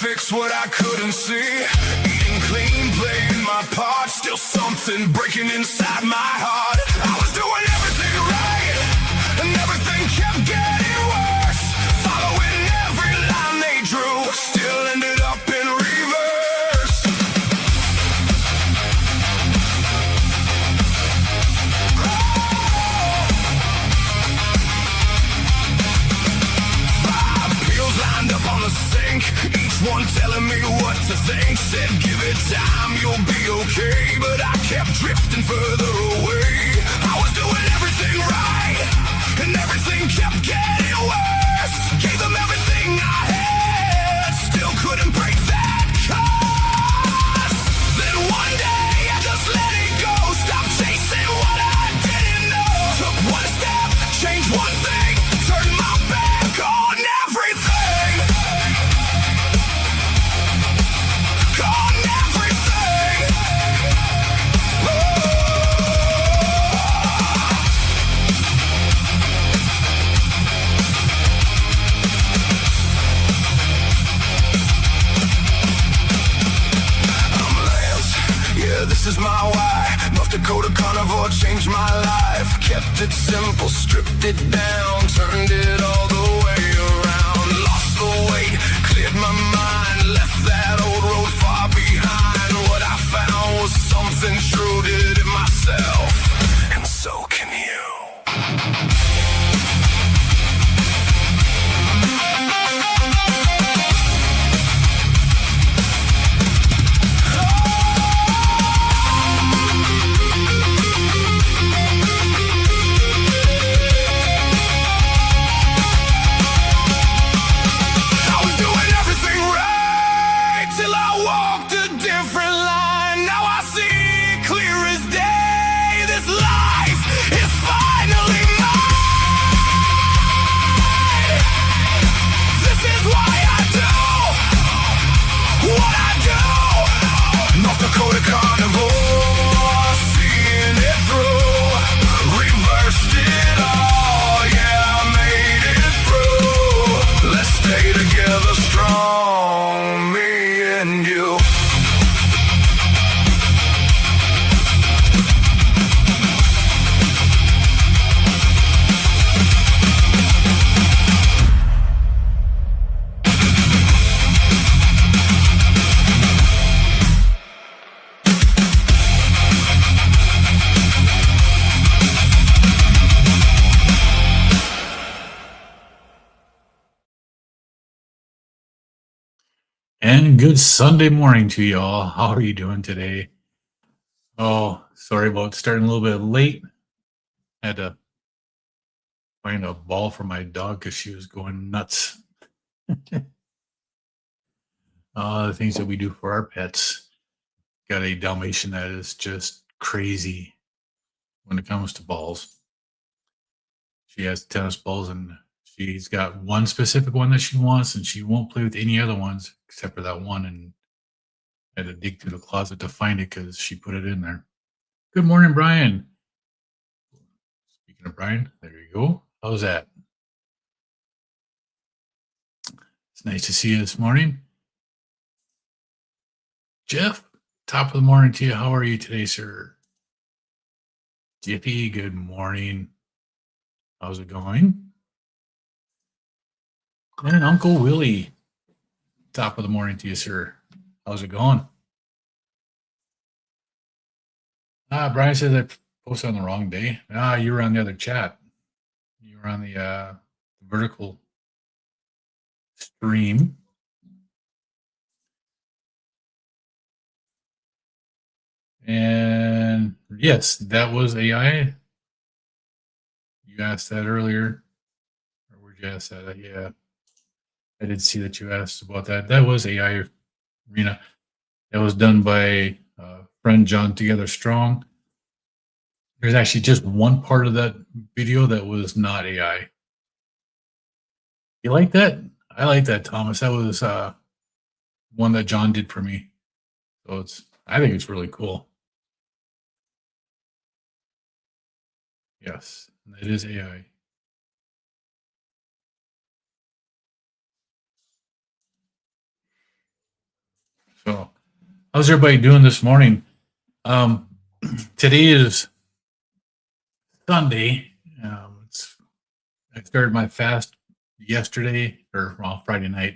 Fix what I couldn't see. Eating clean, playing my part. Still something breaking inside my heart. I was doing everything right, and everything kept getting worse. Following every line they drew, still ended up in reverse. Five pills lined up on the sink, one telling me what to think. Said give it time, you'll be okay. But I kept drifting further away. I was doing everything right, and everything kept getting worse. Gave them everything I had, still couldn't break that curse. Then one day I just let it go. Stopped chasing what I didn't know. Took one step, changed one thing, turned my back on everything. This is my why. North Dakota Carnivore changed my life. Kept it simple, stripped it down, turned it all the way around. Lost the weight, cleared my mind, left that old road far behind. What I found was something true, did it myself, and so can you. And good Sunday morning to you all. How are you doing today? Oh, sorry about starting a little bit late. Had to find a ball for my dog because she was going nuts. The things that we do for our pets. Got a Dalmatian that is just crazy when it comes to balls. She has tennis balls and she's got one specific one that she wants, and she won't play with any other ones except for that one. And I had to dig through the closet to find it because she put it in there. Good morning, Brian. Speaking of Brian, there you go. How's that? It's nice to see you this morning. Jeff, top of the morning to you. How are you today, sir? Jiffy, good morning. How's it going? And Uncle Willie, top of the morning to you, sir. How's it going? Brian says I posted on the wrong day. You were on the other chat. You were on the vertical stream. And yes, that was AI. You asked that earlier. Or where'd you ask that? Yeah. I did see that you asked about that. That was AI Arena. That was done by friend John Together Strong. There's actually just one part of that video that was not AI. You like that? I like that, Thomas. That was one that John did for me. So I think it's really cool. Yes, it is AI. So, how's everybody doing this morning? Today is Sunday. I started my fast yesterday or Friday night.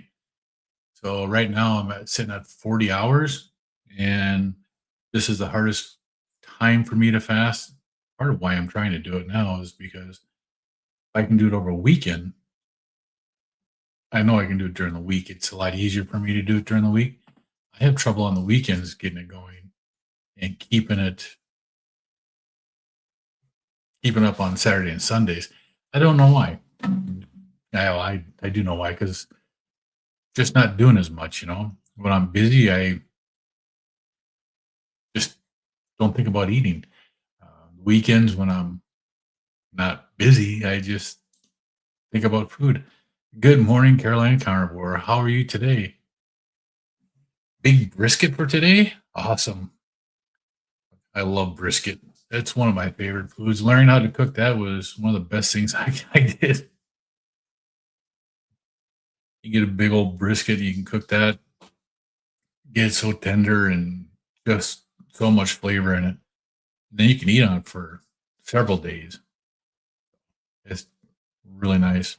So right now I'm sitting at 40 hours, and this is the hardest time for me to fast. Part of why I'm trying to do it now is because if I can do it over a weekend, I know I can do it during the week. It's a lot easier for me to do it during the week. I have trouble on the weekends getting it going and keeping up on Saturday and Sundays. I don't know why. I do know why, because just not doing as much, When I'm busy, I just don't think about eating. Weekends, when I'm not busy, I just think about food. Good morning, Carolina Carnivore. How are you today? Big brisket for today? Awesome. I love brisket. That's one of my favorite foods. Learning how to cook that was one of the best things I did. You get a big old brisket, you can cook that, get it so tender and just so much flavor in it. And then you can eat on it for several days. It's really nice.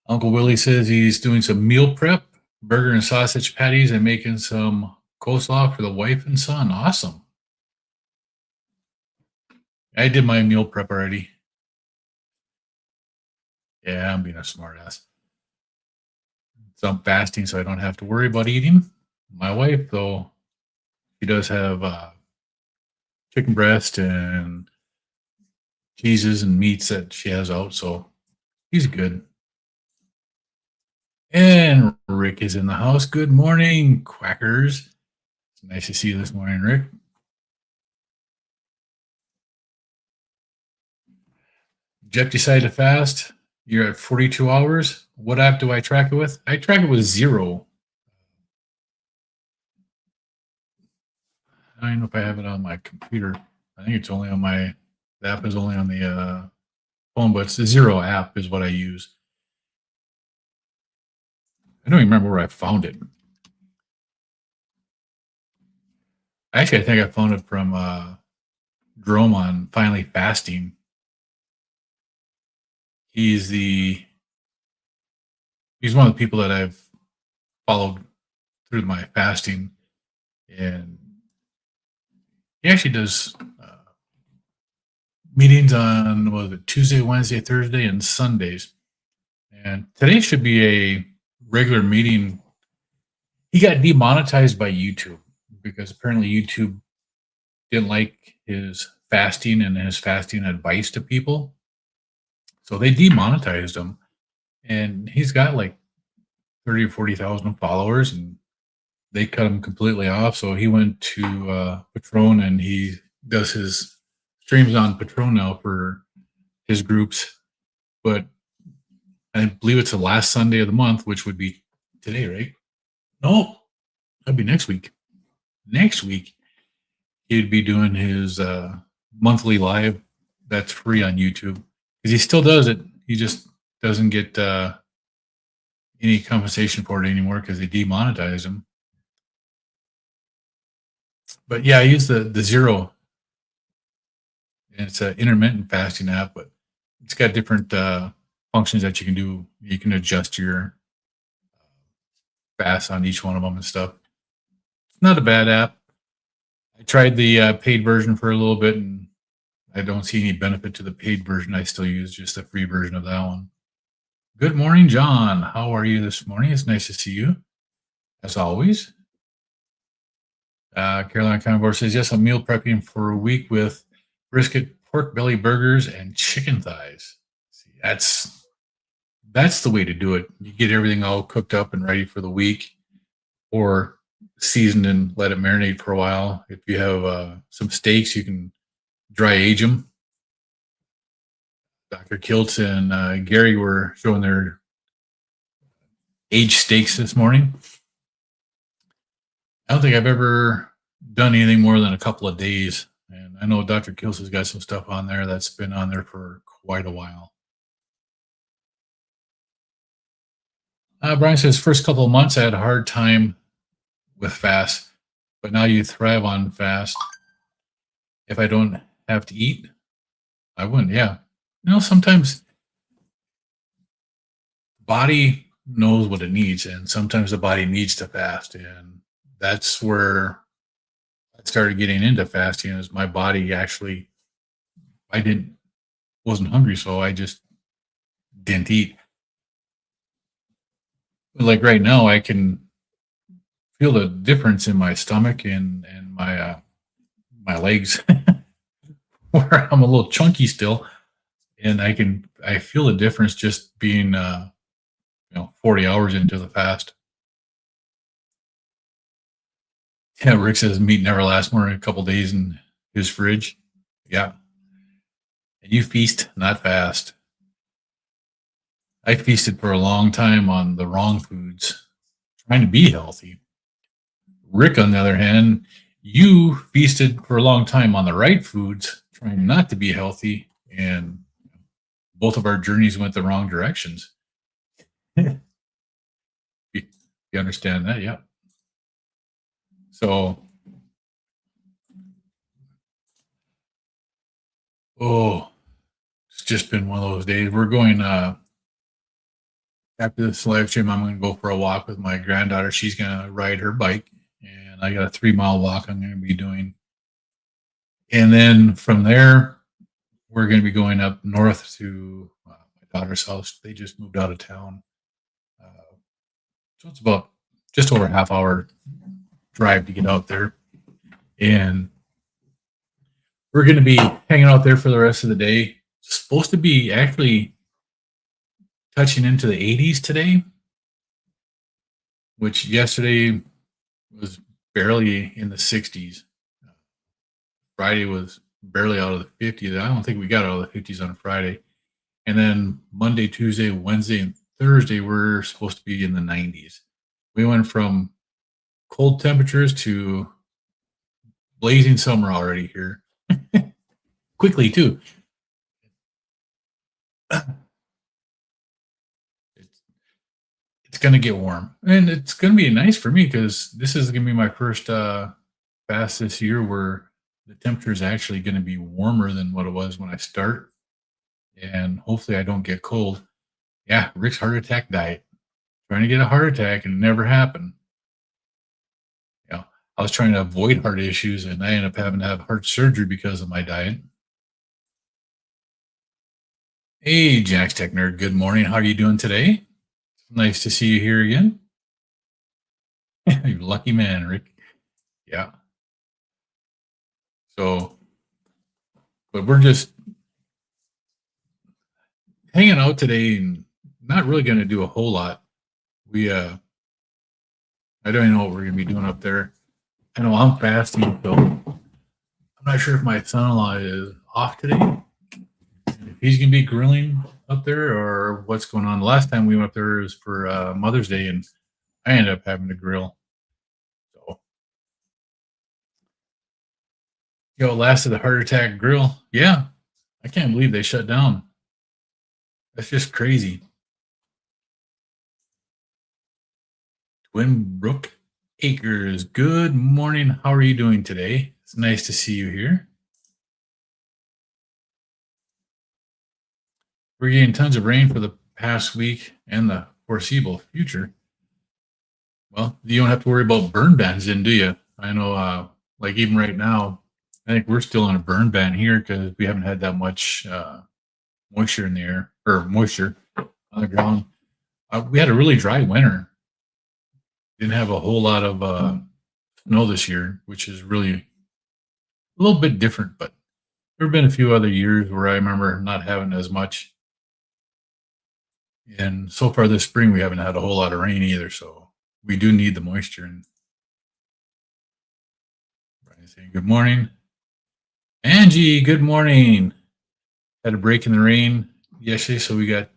Uncle Willie says he's doing some meal prep, burger and sausage patties, and making some coleslaw for the wife and son. Awesome. I did my meal prep already. Yeah, I'm being a smartass. So I'm fasting, so I don't have to worry about eating. My wife, though, she does have chicken breast and cheeses and meats that she has out, so he's good. And Rick is in the house. Good morning, quackers. It's nice to see you this morning, Rick. Jeff decided to fast. You're at 42 hours. What app do I track it with? I track it with Zero. I don't know if I have it on my computer. I think it's only on the app is only on the phone, but it's the Zero app is what I use. I don't even remember where I found it. Actually, I think I found it from Jerome on Finally Fasting. He's one of the people that I've followed through my fasting, and he actually does meetings on Tuesday, Wednesday, Thursday, and Sundays. And today should be a regular meeting. He got demonetized by YouTube because apparently YouTube didn't like his fasting and his fasting advice to people. So they demonetized him, and he's got like 30 or 40,000 followers, and they cut him completely off. So he went to Patron, and he does his streams on Patron now for his groups. But I believe it's the last Sunday of the month, which would be today, right? No, that'd be next week. Next week, he'd be doing his monthly live that's free on YouTube, because he still does it. He just doesn't get any compensation for it anymore because they demonetized him. But yeah, I use the Zero. And it's an intermittent fasting app, but it's got different functions that you can do. You can adjust your fast on each one of them and stuff. It's not a bad app. I tried the paid version for a little bit, and I don't see any benefit to the paid version. I still use just the free version of that one. Good morning, John. How are you this morning? It's nice to see you, as always. Carolina Carnivore says, yes, I'm meal prepping for a week with brisket, pork belly burgers, and chicken thighs. See, that's that's the way to do it. You get everything all cooked up and ready for the week, or seasoned and let it marinate for a while. If you have some steaks, you can dry age them. Dr. Kiltz and Gary were showing their aged steaks this morning. I don't think I've ever done anything more than a couple of days. And I know Dr. Kiltz has got some stuff on there that's been on there for quite a while. Brian says, first couple of months, I had a hard time with fast, but now you thrive on fast. If I don't have to eat, I wouldn't. Yeah. Sometimes the body knows what it needs, and sometimes the body needs to fast. And that's where I started getting into fasting, is my body actually, wasn't hungry, so I just didn't eat. But like right now, I can feel the difference in my stomach and my legs, where I'm a little chunky still, and I feel the difference just being 40 hours into the fast. Yeah, Rick says meat never lasts more than a couple days in his fridge. Yeah, and you feast, not fast. I feasted for a long time on the wrong foods, trying to be healthy. Rick, on the other hand, you feasted for a long time on the right foods, trying not to be healthy, and both of our journeys went the wrong directions. you, you understand that? Yeah. So, it's just been one of those days. We're going, after this live stream, I'm going to go for a walk with my granddaughter. She's going to ride her bike, and I got a 3-mile walk I'm going to be doing. And then from there, we're going to be going up north to my daughter's house. They just moved out of town. So it's about just over a half-hour drive to get out there. And we're going to be hanging out there for the rest of the day. It's supposed to be actually touching into the 80s today, which yesterday was barely in the 60s. Friday was barely out of the 50s. I don't think we got out of the 50s on Friday. And then Monday, Tuesday, Wednesday, and Thursday, we're supposed to be in the 90s. We went from cold temperatures to blazing summer already here. Quickly, too. It's going to get warm. And it's going to be nice for me, because this is going to be my first fast this year where the temperature is actually going to be warmer than what it was when I start. And hopefully I don't get cold. Yeah, Rick's heart attack diet. Trying to get a heart attack, and it never happened. I was trying to avoid heart issues, and I ended up having to have heart surgery because of my diet. Hey, Jack's Tech Nerd, good morning. How are you doing today? Nice to see you here again. You lucky man, Rick. Yeah. So, but we're just hanging out today and not really going to do a whole lot. I don't even know what we're going to be doing up there. I know I'm fasting, so I'm not sure if my son-in-law is off today. If he's going to be grilling up there or what's going on. The last time we went up there was for Mother's Day, and I ended up having to grill. So, lasted the heart attack grill. Yeah, I can't believe they shut down. That's just crazy. Twin Brook Acres, good morning. How are you doing today? It's nice to see you here. We're getting tons of rain for the past week and the foreseeable future. Well, you don't have to worry about burn bans then, do you? I know, like even right now, I think we're still on a burn ban here because we haven't had that much moisture in the air, or moisture on the ground. We had a really dry winter. Didn't have a whole lot of snow this year, which is really a little bit different, but there have been a few other years where I remember not having as much. And so far this spring, we haven't had a whole lot of rain either. So we do need the moisture. And Brian saying, good morning. Angie, good morning. Had a break in the rain yesterday, so we got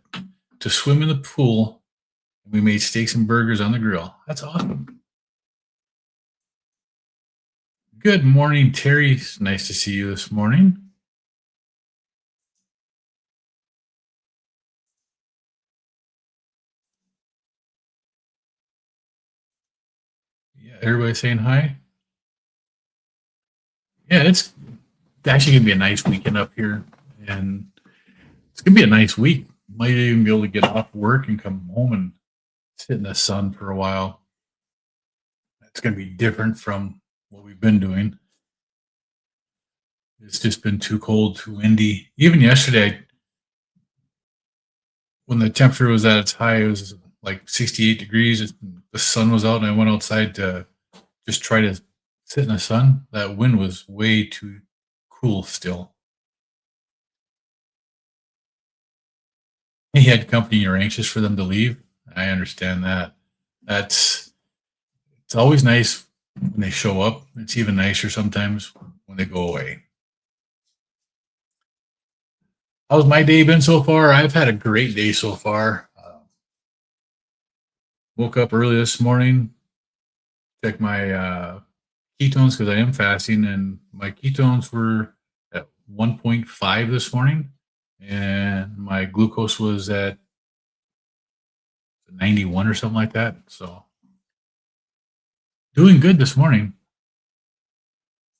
to swim in the pool. We made steaks and burgers on the grill. That's awesome. Good morning, Terry. It's nice to see you this morning. Yeah, everybody saying hi. Yeah, it's actually gonna be a nice weekend up here, and it's gonna be a nice week. Might even be able to get off work and come home and sit in the sun for a while. It's gonna be different from what we've been doing. It's just been too cold, too windy. Even yesterday, when the temperature was at its high, it was like 68 degrees. The sun was out, and I went outside to just try to sit in the sun. That wind was way too cool still. He had company, you're anxious for them to leave. I understand that. It's always nice when they show up. It's even nicer sometimes when they go away. How's my day been so far? I've had a great day so far. Woke up early this morning, checked my ketones because I am fasting, and my ketones were at 1.5 this morning, and my glucose was at 91 or something like that. So doing good this morning.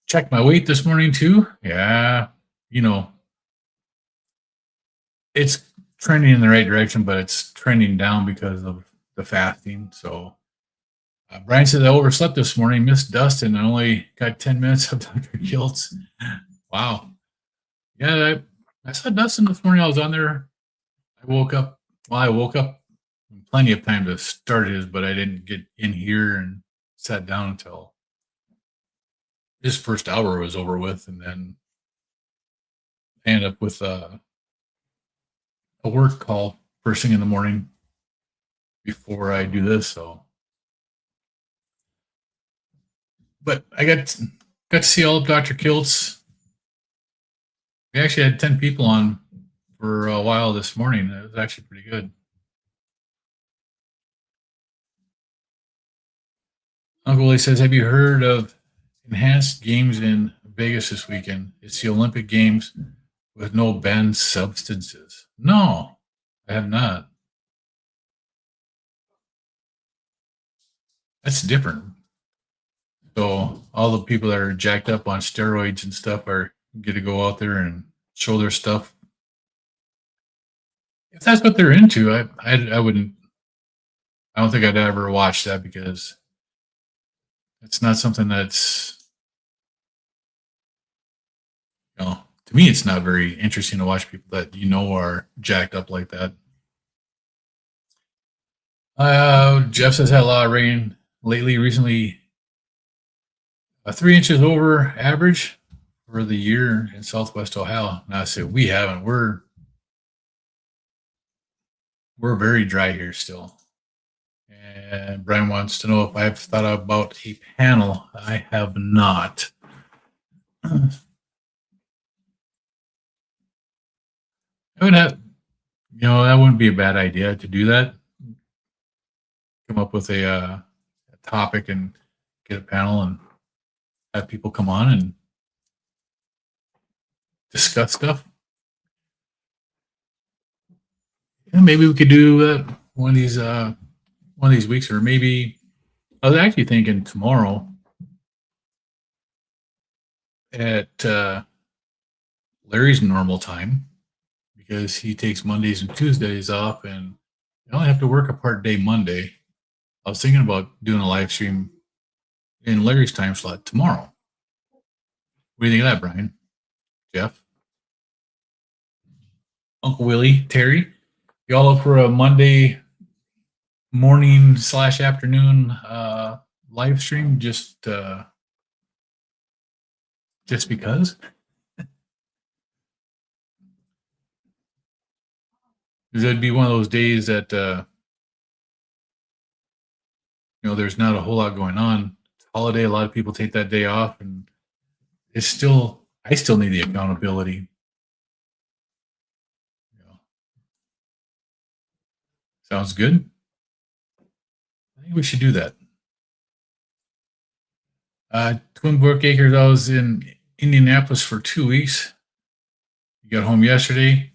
Checked my weight this morning too. Yeah, it's trending in the right direction, but it's trending down because of the fasting. So Brian said I overslept this morning, missed Dustin, and only got 10 minutes of Dr. Kiltz. Wow. Yeah, I saw Dustin this morning. I was on there. I woke up plenty of time to start his, but I didn't get in here and sat down until his first hour was over with, and then I ended up with a work call first thing in the morning before I do this. So, but I got to see all of Dr. Kiltz. We actually had 10 people on for a while this morning. It was actually pretty good. Uncle Willie says, have you heard of enhanced games in Vegas this weekend? It's the Olympic Games with no banned substances. No, I have not. That's different. So all the people that are jacked up on steroids and stuff are get to go out there and show their stuff. If that's what they're into, I wouldn't. I don't think I'd ever watch that because it's not something that's, to me, it's not very interesting to watch people that are jacked up like that. Jeff says had a lot of rain lately. Recently, 3 inches over average for the year in Southwest Ohio. Now I say we haven't. We're very dry here still. And Brian wants to know if I've thought about a panel. I have not. I would have, that wouldn't be a bad idea to do that. Come up with a topic and get a panel and have people come on and discuss stuff. And maybe we could do that one of these weeks, or maybe I was actually thinking tomorrow at Larry's normal time, because he takes Mondays and Tuesdays off, and you only have to work a part day Monday. I was thinking about doing a live stream in Larry's time slot tomorrow. What do you think of that, Brian? Jeff? Uncle Willie? Terry? Y'all up for a Monday morning / afternoon live stream just because? because it'd be one of those days that there's not a whole lot going on. It's a holiday. A lot of people take that day off, and I still need the accountability. You know, sounds good. I think we should do that. Twin Brook Acres. I was in Indianapolis for 2 weeks. You got home yesterday.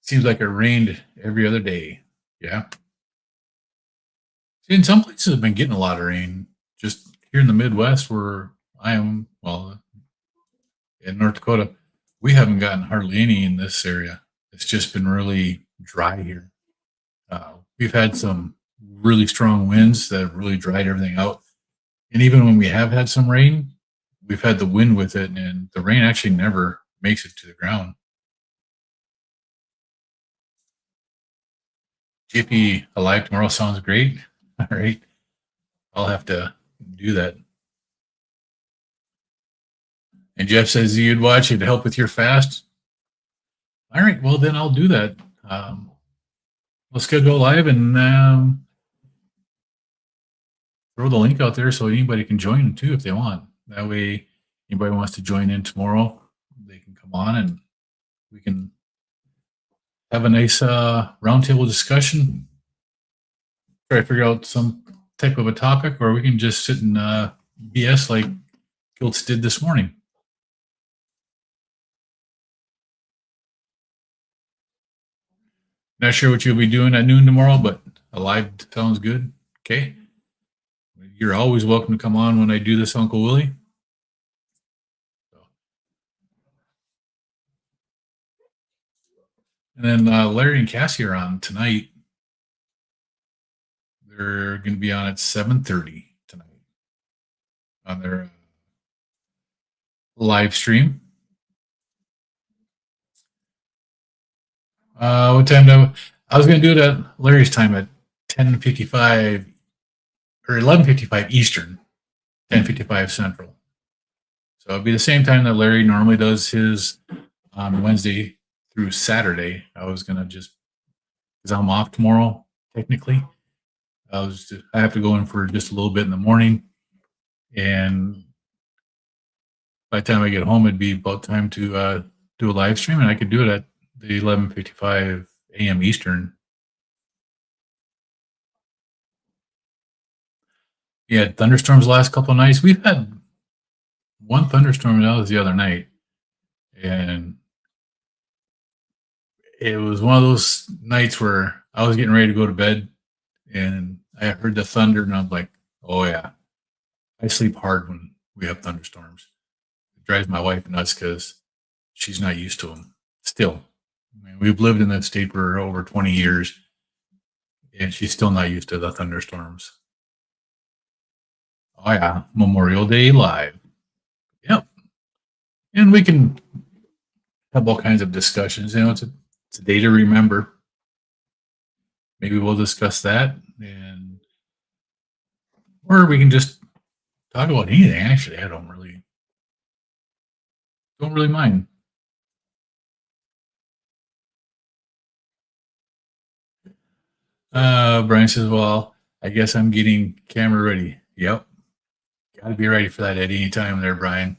Seems like it rained every other day. Yeah. See, in some places, I've been getting a lot of rain. Just here in the Midwest, where I am, well, in North Dakota, we haven't gotten hardly any in this area. It's just been really dry here. We've had some really strong winds that have really dried everything out. And even when we have had some rain, we've had the wind with it, and the rain actually never makes it to the ground. Jiffy Alive Tomorrow sounds great. All right. I'll have to do that. And Jeff says you'd watch it to help with your fast. All right. Well, then I'll do that. We'll schedule live and throw the link out there so anybody can join too if they want. That way, anybody wants to join in tomorrow, they can come on and we can have a nice roundtable discussion. Try to figure out some type of a topic, or we can just sit and BS like Kiltz did this morning. Not sure what you'll be doing at noon tomorrow, but a live sounds good. Okay. You're always welcome to come on when I do this, Uncle Willie. And then Larry and Cassie are on tonight. They're going to be on at 7:30 tonight on their live stream. What time? I was going to do it at Larry's time at 10:55 or 11:55 Eastern, 10:55 Central. So it'll be the same time that Larry normally does his on Wednesday through Saturday. I was going to just, because I'm off tomorrow, technically. I have to go in for just a little bit in the morning. And by the time I get home, it'd be about time to do a live stream, and I could do it at the 11:55 a.m. Eastern. Yeah, thunderstorms the last couple of nights. We've had one thunderstorm, and that was the other night. And it was one of those nights where I was getting ready to go to bed, and I heard the thunder, and I'm like, oh, yeah. I sleep hard when we have thunderstorms. It drives my wife nuts because she's not used to them still. I mean, we've lived in that state for over 20 years, and she's still not used to the thunderstorms. Oh, yeah. Memorial Day live. Yep. And we can have all kinds of discussions. It's a day to remember. Maybe we'll discuss that, or we can just talk about anything. Actually, I don't really mind. Brian says, well, I guess I'm getting camera ready. Yep. Got to be ready for that at any time there, Brian,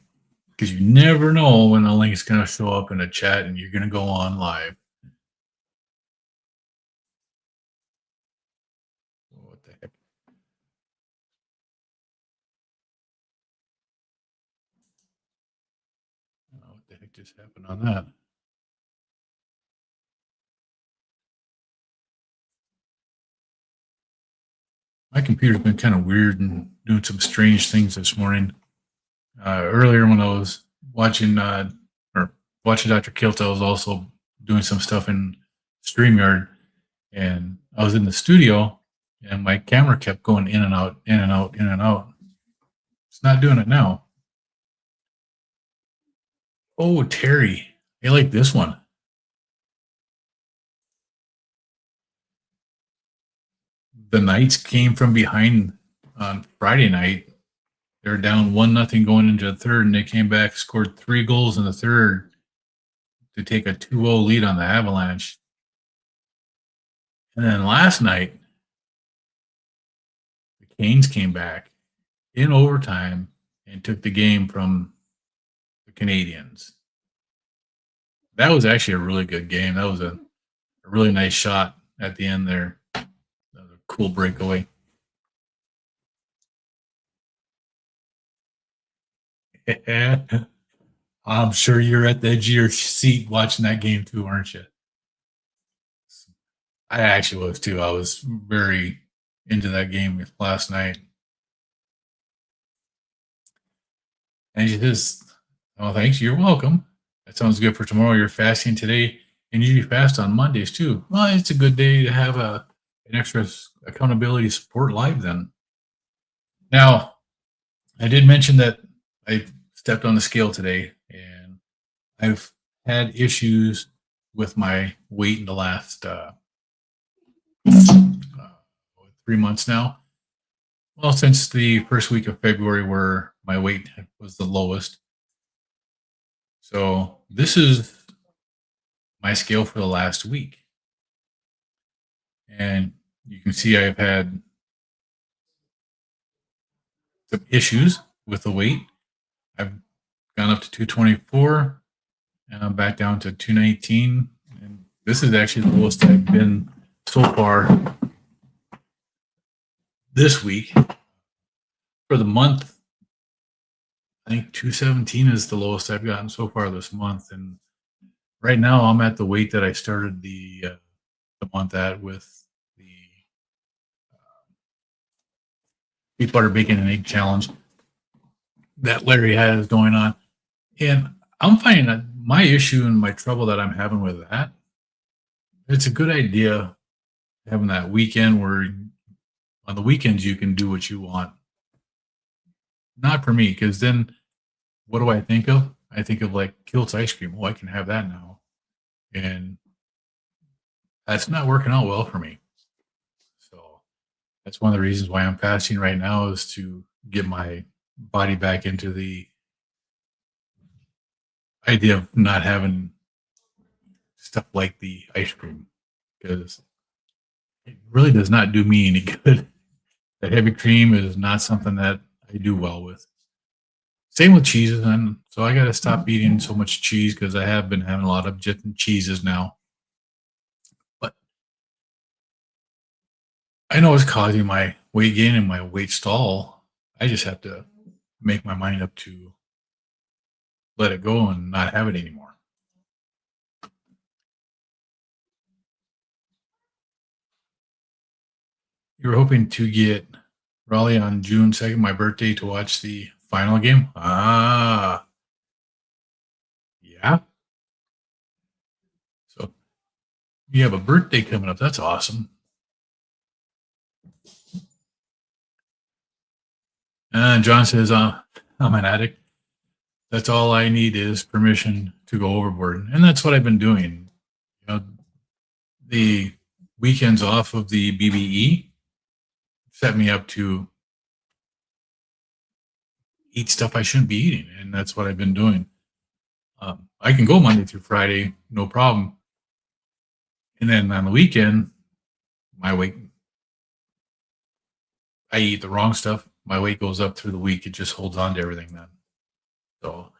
because you never know when a link's going to show up in a chat and you're going to go on live. What the heck? Oh, what the heck just happened on that? My computer's been kind of weird and doing some strange things this morning. Earlier when I was watching Dr. Kiltz, I was also doing some stuff in StreamYard, and I was in the studio, and my camera kept going in and out, in and out, in and out. It's not doing it now. Oh, Terry, I like this one. The Knights came from behind on Friday night. They were down 1-0 going into the third, and they came back, scored 3 goals in the third to take a 2-0 lead on the Avalanche. And then last night, the Canes came back in overtime and took the game from the Canadians. That was actually a really good game. That was a really nice shot at the end there. That was a cool breakaway. I'm sure you're at the edge of your seat watching that game too, aren't you? I actually was too. I was very into that game last night. And she says, "Oh, thanks. You're welcome. That sounds good for tomorrow. You're fasting today, and you fast on Mondays too. Well, it's a good day to have an extra accountability support live then." Now, I did mention that I stepped on the scale today, and I've had issues with my weight in the last 3 months now. Well, since the first week of February, where my weight was the lowest. So this is my scale for the last week. And you can see I've had some issues with the weight. I've gone up to 224 and I'm back down to 219. And this is actually the lowest I've been so far this week. For the month, I think 217 is the lowest I've gotten so far this month. And right now I'm at the weight that I started the month at with the peanut butter bacon and egg challenge that Larry has going on. And I'm finding that my issue and my trouble that I'm having with that, it's a good idea having that weekend where on the weekends you can do what you want. Not for me, because then what do I think of? I think of like Kiltz ice cream. Oh, I can have that now. And that's not working out well for me. So that's one of the reasons why I'm fasting right now, is to get my body back into the idea of not having stuff like the ice cream, because it really does not do me any good. The heavy cream is not something that I do well with. Same with cheeses, and so I got to stop eating so much cheese because I have been having a lot of different cheeses now. But I know it's causing my weight gain and my weight stall. I just have to make my mind up to let it go and not have it anymore. You were hoping to get Raleigh on June 2nd, my birthday, to watch the final game? Ah, yeah. So you have a birthday coming up. That's awesome. And John says, I'm an addict. That's all I need is permission to go overboard. And that's what I've been doing. You know, the weekends off of the BBE set me up to eat stuff I shouldn't be eating. And that's what I've been doing. I can go Monday through Friday, no problem. And then on the weekend, my weight, I eat the wrong stuff. My weight goes up through the week. It just holds on to everything then. So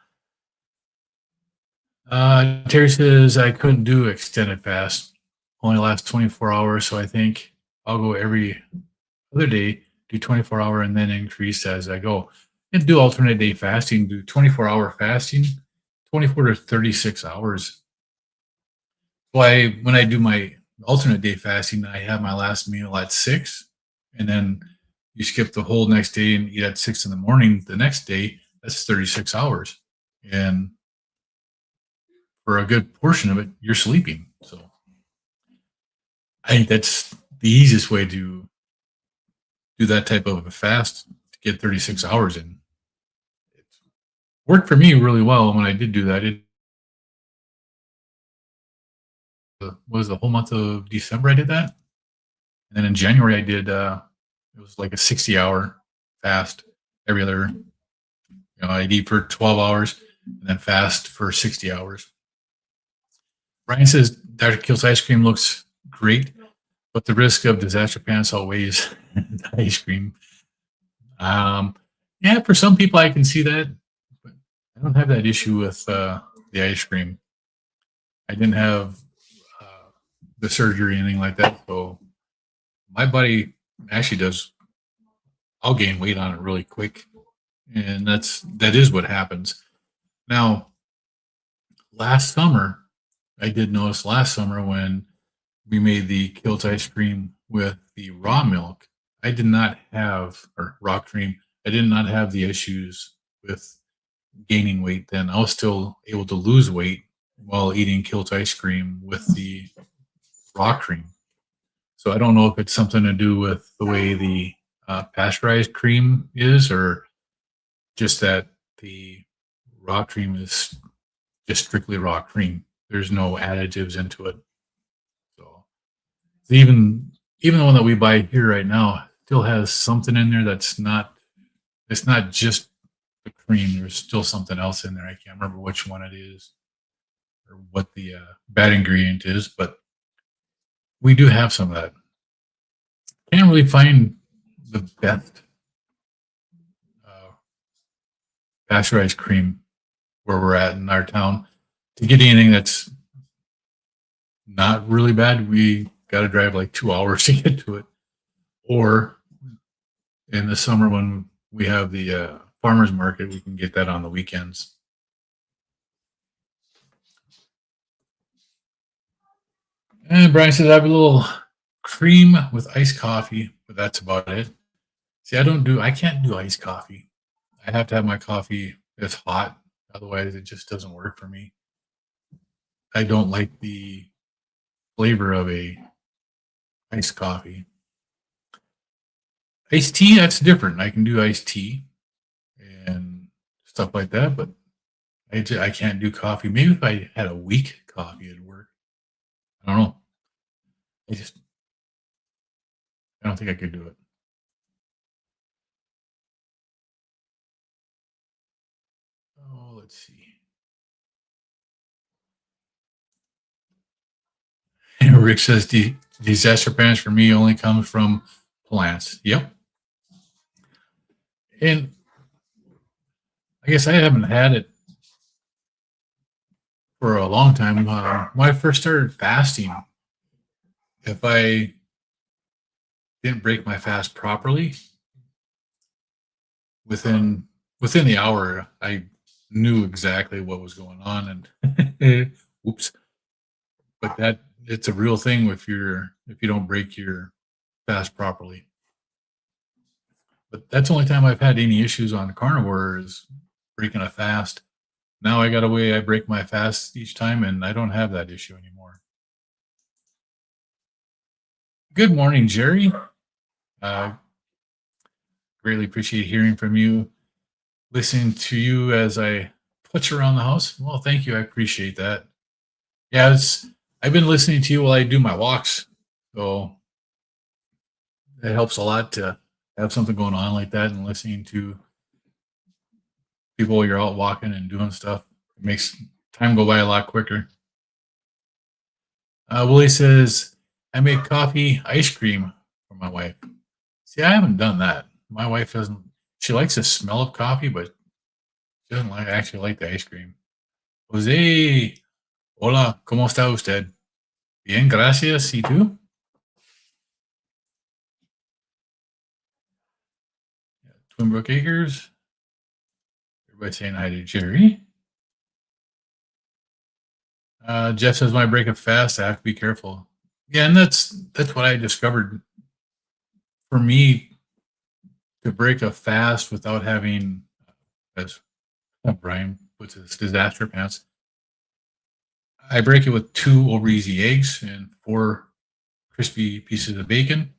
Terry says I couldn't do extended fast. Only lasts 24 hours. So I think I'll go every other day, do 24-hour, and then increase as I go. And do alternate day fasting, do 24-hour fasting, 24 to 36 hours. Why, when I do my alternate day fasting, I have my last meal at 6, and then you skip the whole next day and eat at 6 in the morning the next day. That's 36 hours. And for a good portion of it, you're sleeping. So I think that's the easiest way to do that type of a fast, to get 36 hours in. It worked for me really well when I did do that. It was the whole month of December I did that. And then in January I did, it was like a 60-hour fast every other, I'd eat for 12 hours and then fast for 60 hours. Brian says Dr. Kiltz ice cream looks great. but the risk of disaster pants outweighs the ice cream. Um, yeah, for some people I can see that, but I don't have that issue with the ice cream. I didn't have uh, the surgery or anything like that, so my body actually does. I'll gain weight on it really quick, and that is what happens. Now, last summer, I did notice last summer when we made the Kiltz ice cream with the raw milk, I did not have, or raw cream, I did not have the issues with gaining weight then. I was still able to lose weight while eating Kiltz ice cream with the raw cream. So I don't know if it's something to do with the way the pasteurized cream is, or just that the raw cream is just strictly raw cream. There's no additives into it. So even the one that we buy here right now still has something in there that's not. It's not just the cream. There's still something else in there. I can't remember which one it is or what the bad ingredient is, but we do have some of that. Can't really find the best uh, pasteurized cream where we're at in our town. To get anything that's not really bad, we got to drive like 2 hours to get to it. Or in the summer when we have the farmers market, we can get that on the weekends. And Brian says I have a little cream with iced coffee, but that's about it. See, I can't do iced coffee. I have to have my coffee that's hot. Otherwise, it just doesn't work for me. I don't like the flavor of a iced coffee. Iced tea, that's different. I can do iced tea and stuff like that, but I can't do coffee. Maybe if I had a weak coffee, it'd work. I don't know. I just, I don't think I could do it. Oh, let's see. And Rick says disaster pants for me only comes from plants. Yep. And I guess I haven't had it for a long time. When I first started fasting, if I didn't break my fast properly, within within the hour, I knew exactly what was going on. And whoops, but that it's a real thing if you don't break your fast properly. But that's the only time I've had any issues on carnivore is breaking a fast. Now I got a way I break my fast each time, and I don't have that issue anymore. Good morning, Jerry. Uh, Greatly appreciate hearing from you, listening to you as I putz around the house. Well, thank you. I appreciate that. Yeah, I've been listening to you while I do my walks, so it helps a lot to have something going on like that and listening to people while you're out walking and doing stuff. It makes time go by a lot quicker. Willie says, I make coffee ice cream for my wife. See, I haven't done that. My wife doesn't, she likes the smell of coffee, but she doesn't actually like the ice cream. Jose, hola, ¿cómo está usted? Bien, gracias. ¿Y tú? Twin Brook Acres. Everybody saying hi to Jerry. Jeff says, when I break a fast, I have to be careful. Yeah, and that's what I discovered. For me, to break a fast without having, as Brian puts his disaster pants, I break it with 2 over easy eggs and 4 crispy pieces of bacon.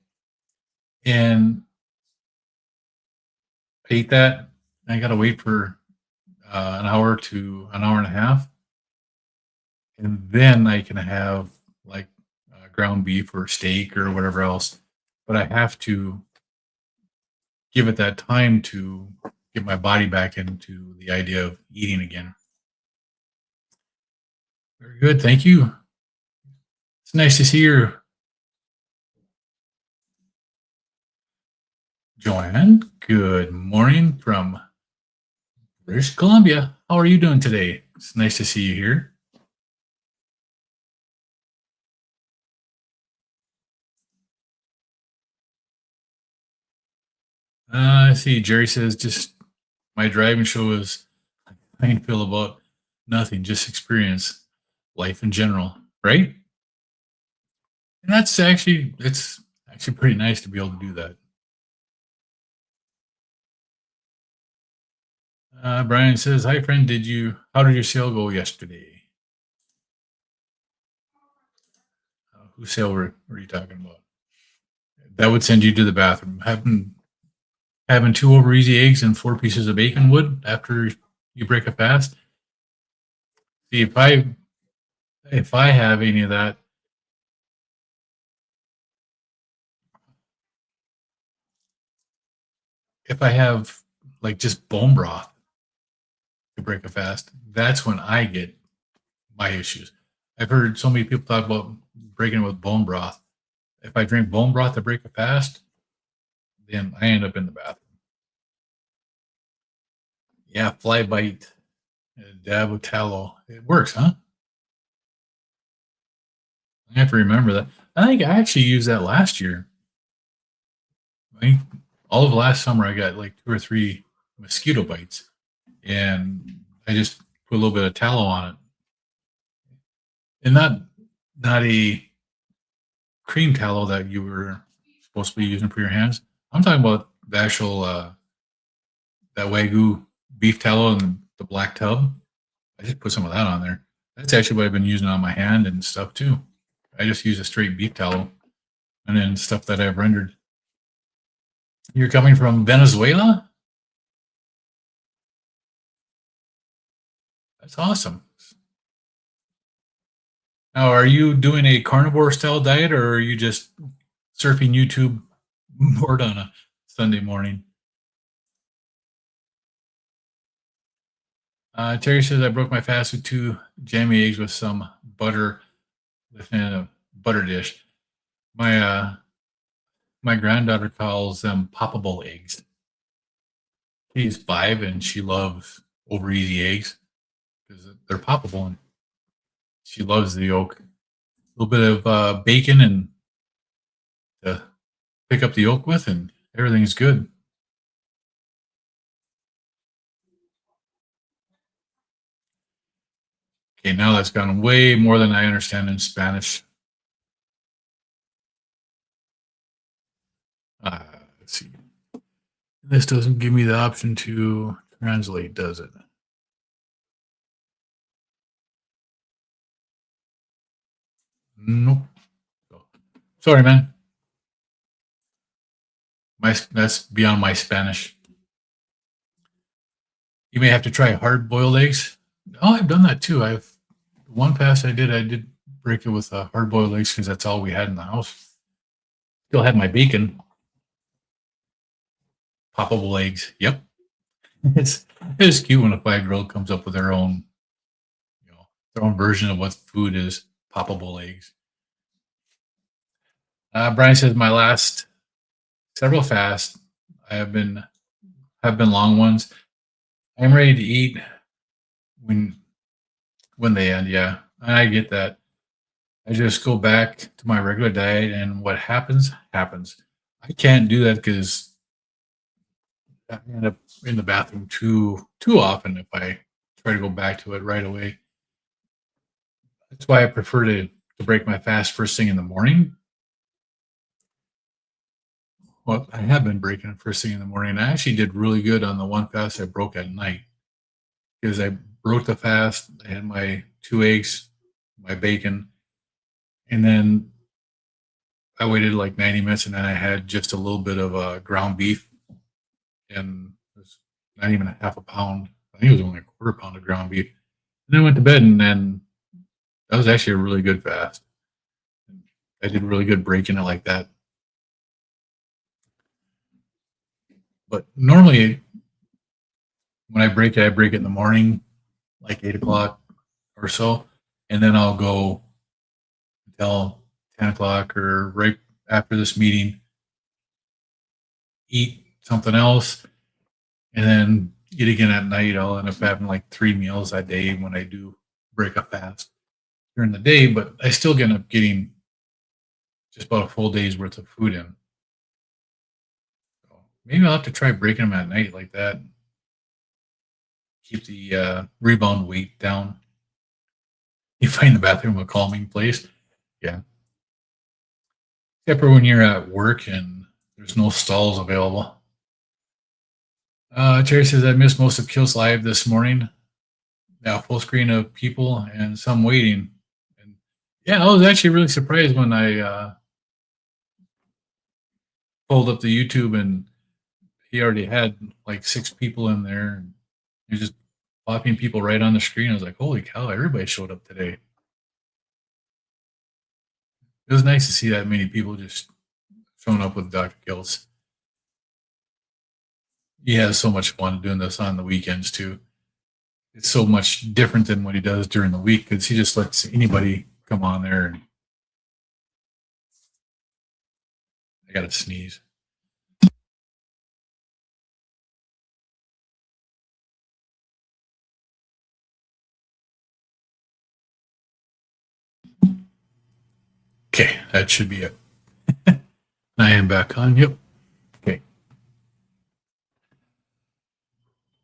And I ate that. I got to wait for an hour to an hour and a half. And then I can have like ground beef or steak or whatever else. But I have to give it that time to get my body back into the idea of eating again. Very good. Thank you. It's nice to see your Joanne, good morning from British Columbia. How are you doing today? It's nice to see you here. I see Jerry says just my driving show is I can feel about nothing, just experience life in general, right? And it's actually pretty nice to be able to do that. Brian says, "Hi friend, how did your sale go yesterday? Whose sale were you talking about? That would send you to the bathroom. Having two over easy eggs and 4 pieces of bacon would after you break a fast. See if I have any of that, if I have like just bone broth to break a fast, that's when I get my issues. I've heard so many people talk about breaking with bone broth. If I drink bone broth to break a fast, then I end up in the bathroom. Yeah, fly bite, dab of tallow. It works, huh? I have to remember that. I think I actually used that last year. I think all of last summer I got like 2 or 3 mosquito bites, and I just put a little bit of tallow on it, and not a cream tallow that you were supposed to be using for your hands. I'm talking about the actual that Wagyu beef tallow in the black tub. I just put some of that on there. That's actually what I've been using on my hand and stuff too. I just use a straight beef tallow, and then stuff that I've rendered. You're coming from Venezuela? That's awesome. Now, are you doing a carnivore style diet, or are you just surfing YouTube board on a Sunday morning? Terry says I broke my fast with 2 jammy eggs with some butter within a butter dish. My granddaughter calls them poppable eggs. She's 5 and she loves over easy eggs because they're poppable, and she loves the yolk. A little bit of bacon and to pick up the yolk with, and everything's good. Okay, now that's gone way more than I understand in Spanish. Let's see. This doesn't give me the option to translate, does it? Nope. Sorry, man. That's beyond my Spanish. You may have to try hard-boiled eggs. Oh, I've done that too. One fast I did break it with hard-boiled eggs because that's all we had in the house. Still had my bacon. Poppable eggs. Yep. It's cute when a 5-year-old comes up with their own, their own version of what food is. Poppable eggs. Brian says my last several fasts have been long ones. I'm ready to eat when they end. Yeah, I get that. I just go back to my regular diet, and what happens happens. I can't do that because I end up in the bathroom too often if I try to go back to it right away. That's why I prefer to break my fast first thing in the morning. Well, I have been breaking it first thing in the morning. I actually did really good on the one fast I broke at night because I broke the fast. I had my 2 eggs, my bacon, and then I waited like 90 minutes, and then I had just a little bit of ground beef, and it was not even a half a pound. I think it was only a quarter pound of ground beef. And then I went to bed, and then that was actually a really good fast. I did really good breaking it like that. But normally, when I break it in the morning, like 8 o'clock or so, and then I'll go until 10 o'clock or right after this meeting, eat something else, and then eat again at night. I'll end up having like 3 meals a day when I do break a fast during the day, but I still end up getting just about a full day's worth of food in. So maybe I'll have to try breaking them at night like that. Keep the rebound weight down. You find the bathroom a calming place. Yeah. Except for when you're at work and there's no stalls available. Terry says, I missed most of Kiltz Live this morning. Now, full screen of people and some waiting. And yeah, I was actually really surprised when I pulled up the YouTube and he already had like 6 people in there. And he was just popping people right on the screen. I was like, holy cow, everybody showed up today. It was nice to see that many people just showing up with Dr. Kiltz. He has so much fun doing this on the weekends too. It's so much different than what he does during the week because he just lets anybody come on there. And I gotta sneeze. Okay, that should be it. I am back on. Yep. Okay.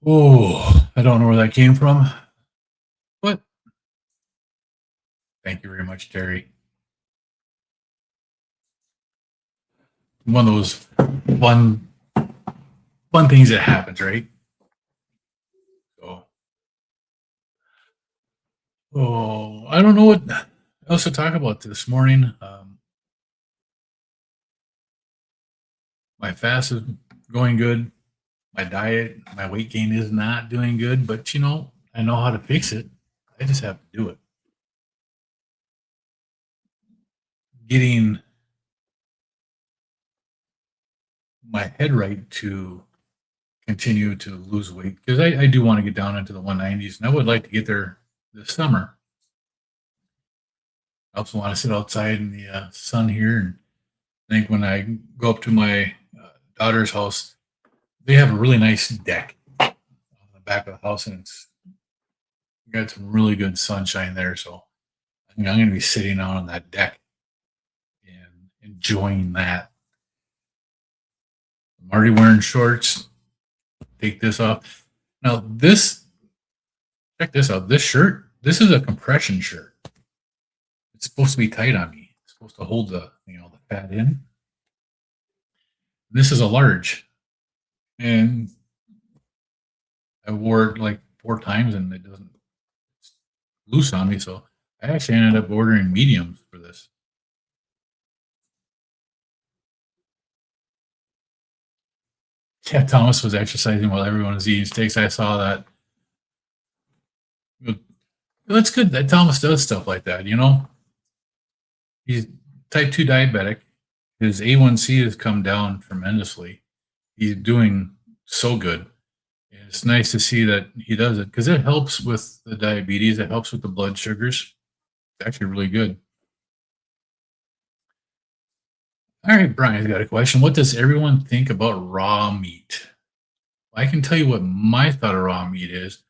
Oh, I don't know where that came from, but thank you very much, Terry. One of those fun things that happens, right? So, I don't know what else to talk about this morning. My fast is going good. My diet, my weight gain is not doing good, but I know how to fix it. I just have to do it. Getting my head right to continue to lose weight because I do want to get down into the 190s and I would like to get there this summer. I also want to sit outside in the sun here. And I think when I go up to my daughter's house, they have a really nice deck on the back of the house, and it's got some really good sunshine there. So I'm going to be sitting out on that deck and enjoying that. I'm already wearing shorts. Take this off. Now check this out. This shirt, this is a compression shirt. It's supposed to be tight on me. It's supposed to hold the fat in. This is a large. And I wore it like 4 times and it doesn't, it's loose on me. So I actually ended up ordering mediums for this. Yeah, Thomas was exercising while everyone was eating steaks. I saw that. That's good that Thomas does stuff like that, He's type 2 diabetic. His A1C has come down tremendously. He's doing so good. And it's nice to see that he does it because it helps with the diabetes. It helps with the blood sugars. It's actually really good. All right, Brian's got a question. What does everyone think about raw meat? I can tell you what my thought of raw meat is.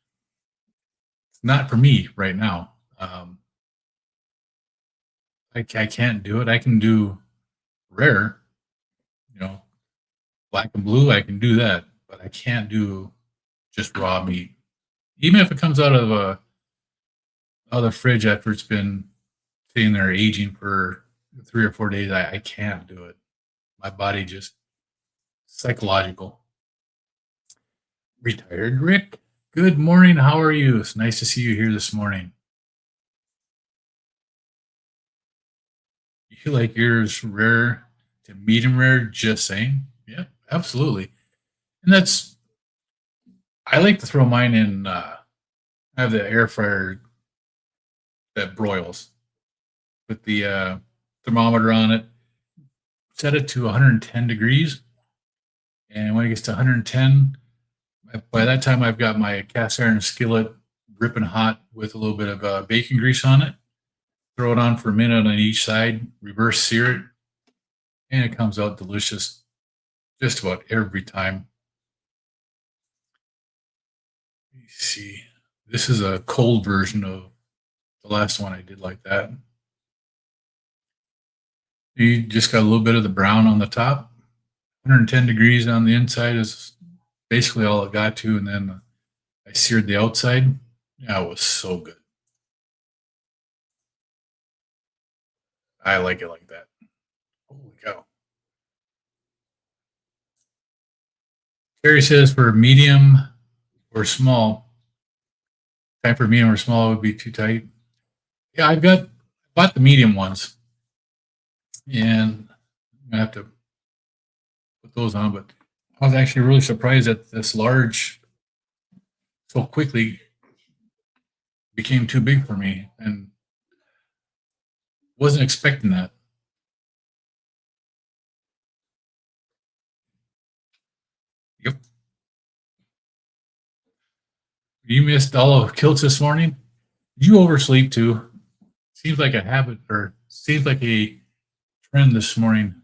It's not for me right now. I can't do it. I can do rare, black and blue. I can do that, but I can't do just raw meat. Even if it comes out of the fridge after it's been sitting there aging for 3 or 4 days, I can't do it. My body just psychological. Retired Rick, good morning. How are you? It's nice to see you here this morning. You feel like yours rare to medium rare, just saying? Yeah, absolutely. And I like to throw mine in, I have the air fryer that broils with the thermometer on it. Set it to 110 degrees. And when it gets to 110, by that time I've got my cast iron skillet dripping hot with a little bit of bacon grease on it. Throw it on for a minute on each side, reverse sear it, and it comes out delicious. just about every time. Let me see. This is a cold version of the last one I did like that. You just got a little bit of the brown on the top. 110 degrees on the inside is basically all it got to, and then I seared the outside. Yeah, it was so good. I like it like that. Holy cow. Terry says for medium or small, time for medium or small would be too tight. Yeah, bought the medium ones, and I'm gonna have to put those on. But I was actually really surprised that this large so quickly became too big for me, and wasn't expecting that. Yep. You missed all of Kiltz this morning. Did you oversleep too? Seems like a habit, or seems like a trend this morning.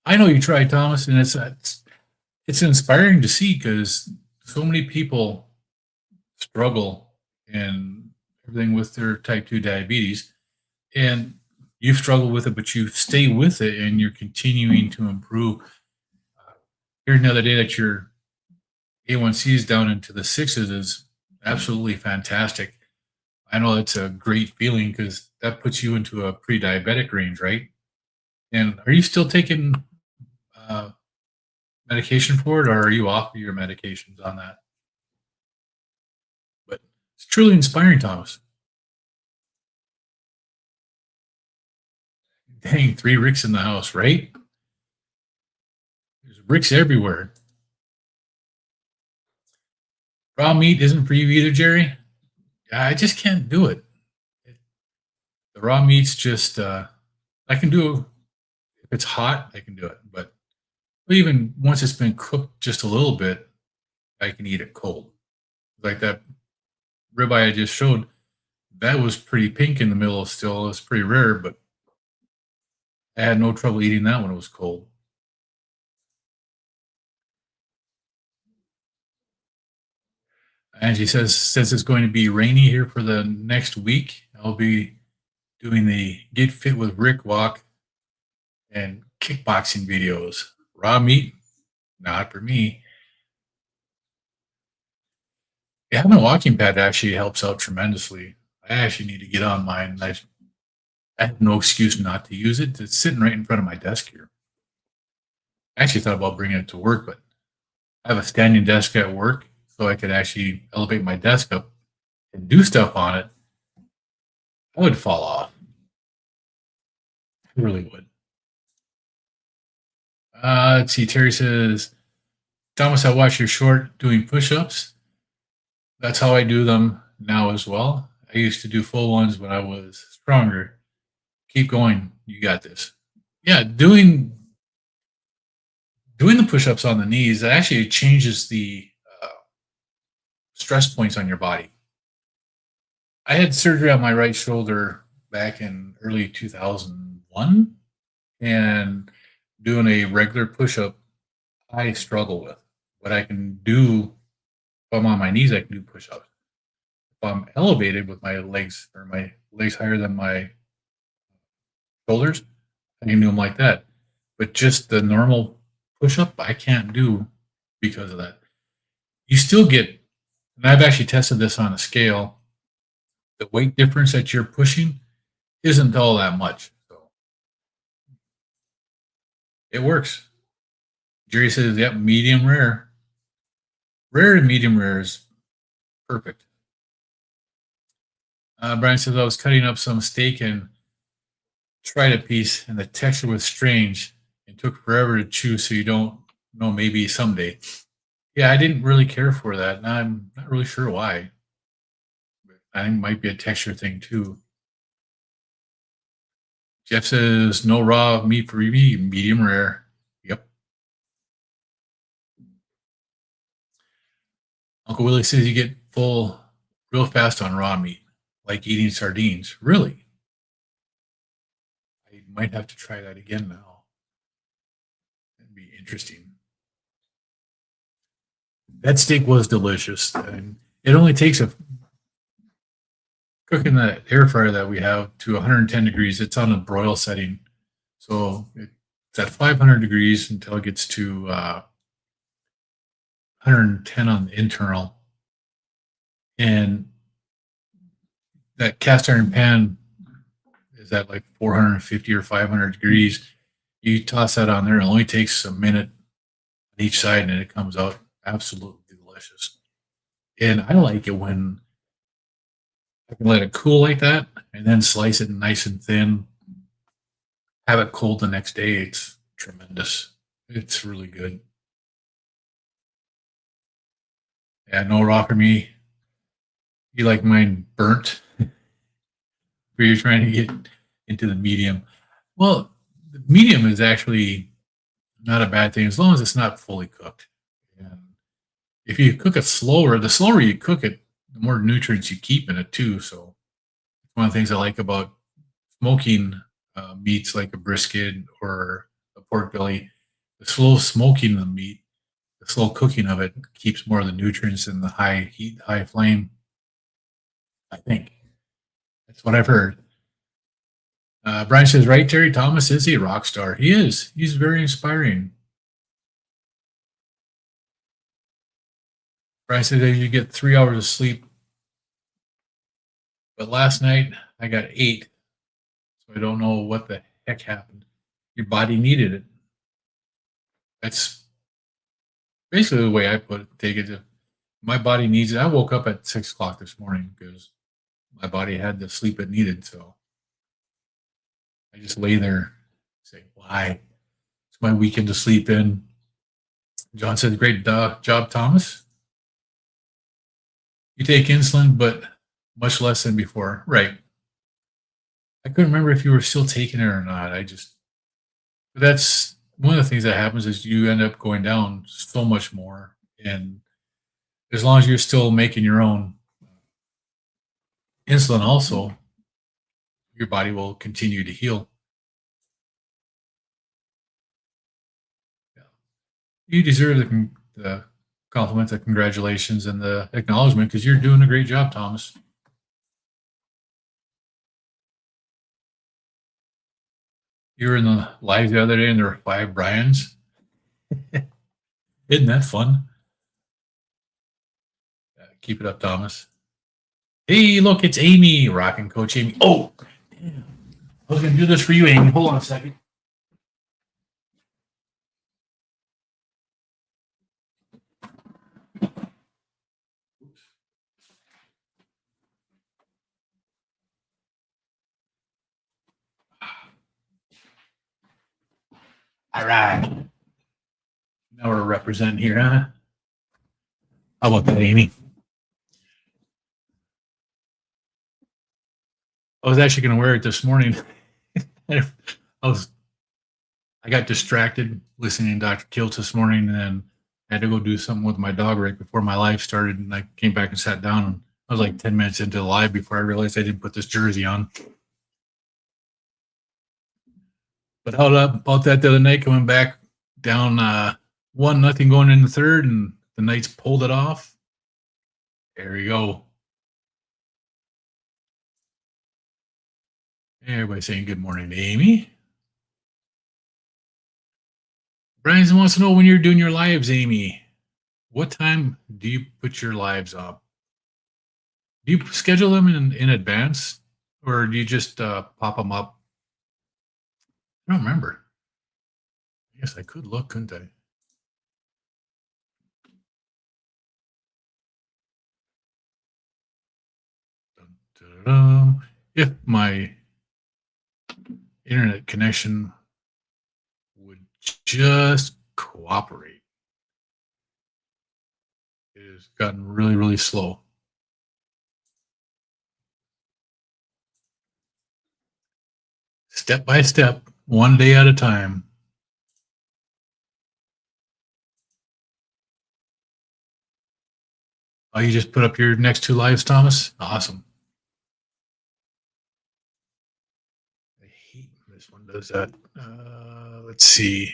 I know you tried, Thomas, and it's inspiring to see because so many people struggle and everything with their type 2 diabetes, and you've struggled with it, but you stay with it and you're continuing to improve. Hearing the other day that your A1C is down into the sixes is absolutely fantastic. I know it's a great feeling because that puts you into a pre-diabetic range, right? And are you still taking uh, medication for it, or are you off of your medications on that? But it's truly inspiring, Thomas. Dang, 3 Ricks in the house, right? There's Ricks everywhere. Raw meat isn't for you either, Jerry. I just can't do it. The raw meat's just I can do if it's hot, I can do it. But even once it's been cooked just a little bit, I can eat it cold. Like that ribeye I just showed, that was pretty pink in the middle still. It's pretty rare, but I had no trouble eating that when it was cold. Angie says it's going to be rainy here for the next week. I'll be doing the Get Fit with Rick walk and kickboxing videos. Raw meat, not for me. Yeah, having a walking pad actually helps out tremendously. I actually need to get on mine. I have no excuse not to use it. It's sitting right in front of my desk here. I actually thought about bringing it to work, but I have a standing desk at work, so I could actually elevate my desk up and do stuff on it. I would fall off. I really would. Let's see. Terry says, Thomas, I watched your short doing push ups. That's how I do them now as well. I used to do full ones when I was stronger. Keep going. You got this. Yeah, doing the push ups on the knees, it actually changes the stress points on your body. I had surgery on my right shoulder back in early 2001, and doing a regular push up, I struggle with. What I can do if I'm on my knees, I can do push ups. If I'm elevated with my legs higher than my shoulders, I can do them like that. But just the normal push up, I can't do because of that. You still get, and I've actually tested this on a scale, the weight difference that you're pushing isn't all that much. So it works. Jerry says, yep, medium rare. Rare and medium rare is perfect. Brian says, I was cutting up some steak and tried a piece, and the texture was strange and took forever to chew, so you don't know, maybe someday. Yeah, I didn't really care for that, and I'm not really sure why. I think it might be a texture thing too. Jeff says, no raw meat for me, medium rare. Yep. Uncle Willie says you get full real fast on raw meat, like eating sardines. Really? Might have to try that again now. That'd be interesting. That steak was delicious, and it only takes a cooking that air fryer that we have to 110 degrees. It's on a broil setting, so it's at 500 degrees until it gets to 110 on the internal, and that cast iron pan is at like 450 or 500 degrees. You toss that on there. It only takes a minute on each side, and it comes out absolutely delicious. And I like it when I can let it cool like that, and then slice it nice and thin. Have it cold the next day. It's tremendous. It's really good. Yeah, no raw for me. You like mine burnt? Where you're trying to get into the medium. Well, the medium is actually not a bad thing as long as it's not fully cooked. And if you cook it slower, the slower you cook it, the more nutrients you keep in it too. So one of the things I like about smoking meats like a brisket or a pork belly, the slow smoking of the meat, the slow cooking of it keeps more of the nutrients in the high heat, high flame. I think that's what I've heard. Brian says, right, Terry Thomas, is he a rock star? He is. He's very inspiring. Brian says that you get 3 hours of sleep. But last night I got 8. So I don't know what the heck happened. Your body needed it. That's basically the way I take it. My body needs it. I woke up at 6 o'clock this morning because my body had the sleep it needed. So I just lay there saying, why? It's my weekend to sleep in. John said, great job, Thomas. You take insulin, but much less than before. Right. I couldn't remember if you were still taking it or not. But that's one of the things that happens is you end up going down so much more. And as long as you're still making your own insulin also, your body will continue to heal. Yeah. You deserve the compliment, the congratulations, and the acknowledgement because you're doing a great job, Thomas. You were in the live the other day and there were 5 Brians. Isn't that fun? Keep it up, Thomas. Hey, look, it's Amy, rocking Coach Amy. Oh, damn. I was going to do this for you, Amy. Hold on a second. All right. Now we're representing here, huh? How about that, Amy? I was actually going to wear it this morning. I got distracted listening to Dr. Kiltz this morning, and then I had to go do something with my dog right before my live started. And I came back and sat down, and I was like 10 minutes into the live before I realized I didn't put this jersey on. But how about that the other night, coming back down 1-0 going in the third, and the Knights pulled it off. There we go. Everybody saying good morning to Amy. Brian wants to know when you're doing your lives, Amy. What time do you put your lives up? Do you schedule them in advance, or do you just pop them up? I don't remember. I guess I could look, couldn't I? If my internet connection would just cooperate. It has gotten really, really slow. Step by step, one day at a time. Oh, you just put up your next 2 lives, Thomas? Awesome. I hate when this one does that. Let's see.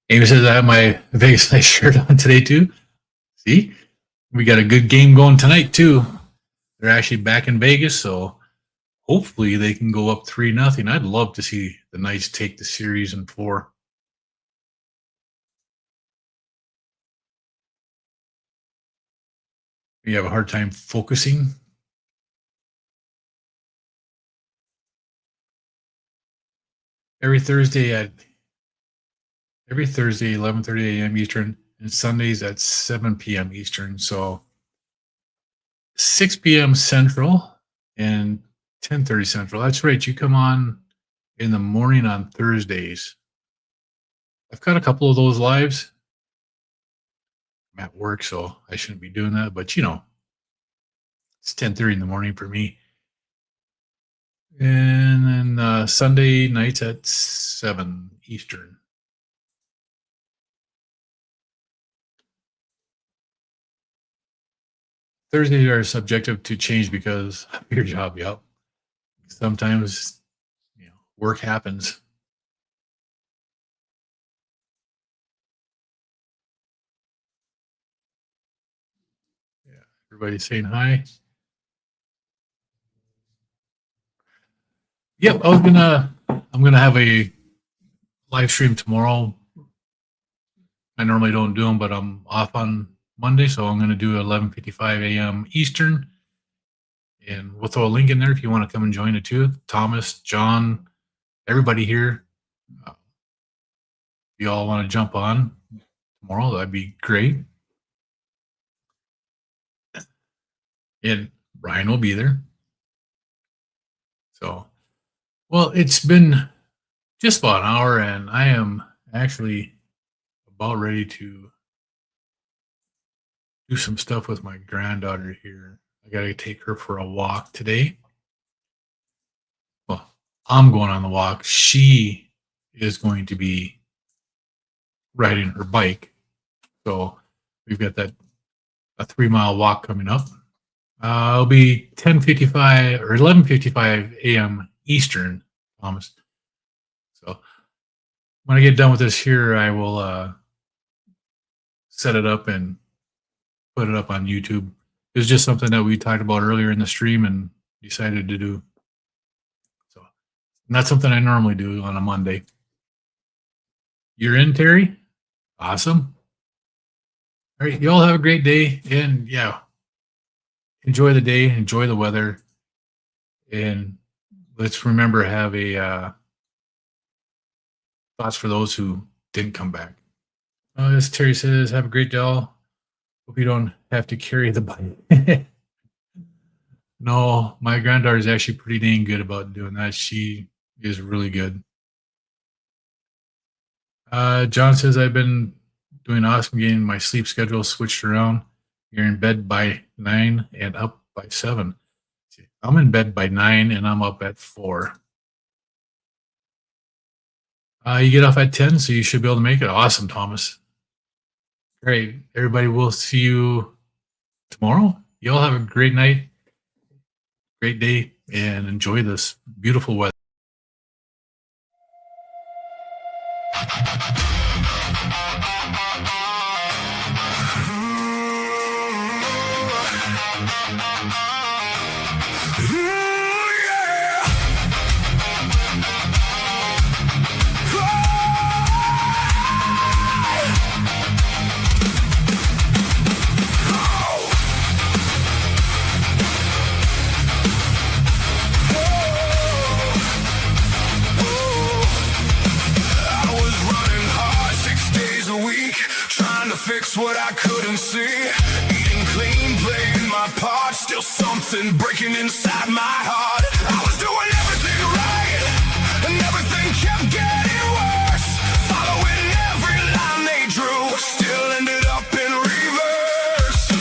Amy says I have my Vegas Night shirt on today too. See, we got a good game going tonight too. They're actually back in Vegas, so hopefully they can go up 3-0. I'd love to see the Knights take the series in 4. You have a hard time focusing. Every Thursday, 11:30 a.m. Eastern, and Sundays at 7 p.m. Eastern. So 6 p.m. Central and 10:30 Central. That's right. You come on in the morning on Thursdays. I've got a couple of those lives. I'm at work, so I shouldn't be doing that. But, you know, it's 10:30 in the morning for me. And then Sunday nights at 7 Eastern. Thursdays are subjective to change because of your job. Yep. Sometimes, you know, work happens. Yeah. Everybody's saying hi. Yep. I'm gonna have a live stream tomorrow. I normally don't do them, but I'm off on Monday, so I'm going to do 11:55 a.m. Eastern, and we'll throw a link in there if you want to come and join it too. Thomas, John, everybody here, if you all want to jump on tomorrow, that'd be great. And Brian will be there. So, well, it's been just about an hour, and I am actually about ready to do some stuff with my granddaughter here. I got to take her for a walk today. Well, I'm going on the walk. She is going to be riding her bike. So we've got a 3-mile walk coming up. It'll be 10:55 or 11:55 a.m. Eastern, Thomas. So when I get done with this here, I will set it up and put it up on YouTube. It was just something that we talked about earlier in the stream and decided to do. So not something I normally do on a Monday. You're in, Terry? Awesome. All right, you all have a great day, and yeah, enjoy the day, enjoy the weather, and let's remember have a thoughts for those who didn't come back. As Terry says, have a great day all. Hope you don't have to carry the bike. No, my granddaughter is actually pretty dang good about doing that. She is really good. John says, I've been doing awesome, getting my sleep schedule switched around. You're in bed by 9 and up by 7. I'm in bed by 9 and I'm up at 4. You get off at 10, so you should be able to make it. Awesome, Thomas. Great. Everybody, we'll see you tomorrow. You all have a great night, great day, and enjoy this beautiful weather. Fix what I couldn't see. Eating clean, playing my part. Still something breaking inside my heart. I was doing everything right, and everything kept getting worse. Following every line they drew, still ended up in reverse.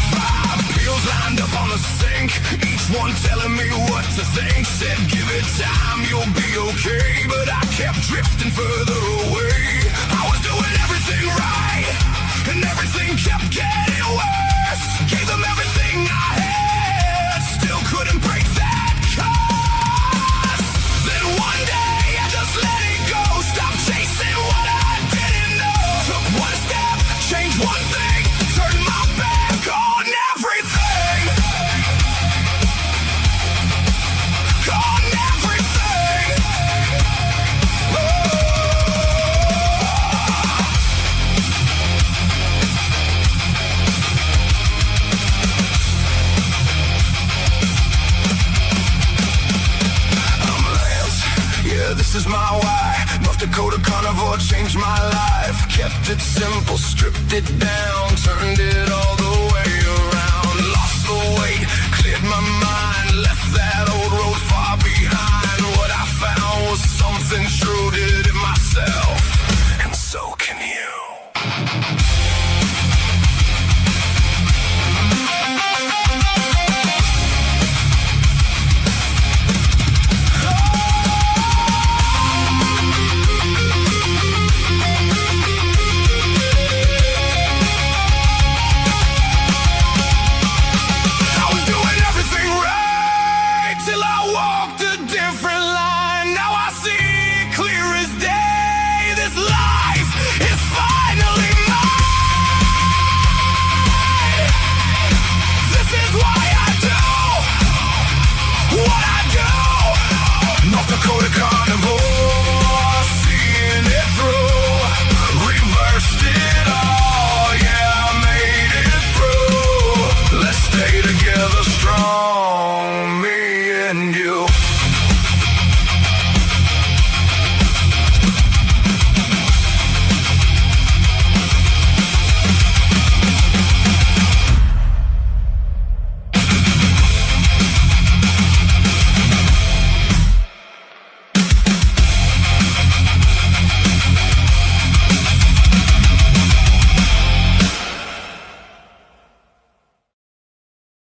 Five pills lined up on the sink, each one telling me what to think. Said give it time, you'll be okay, but I kept drifting further away. I was doing everything right, kept it simple, stripped it down, turned it all the way around. Lost the weight, cleared my mind, left that old road far behind. What I found was something true, did it myself, and so can you.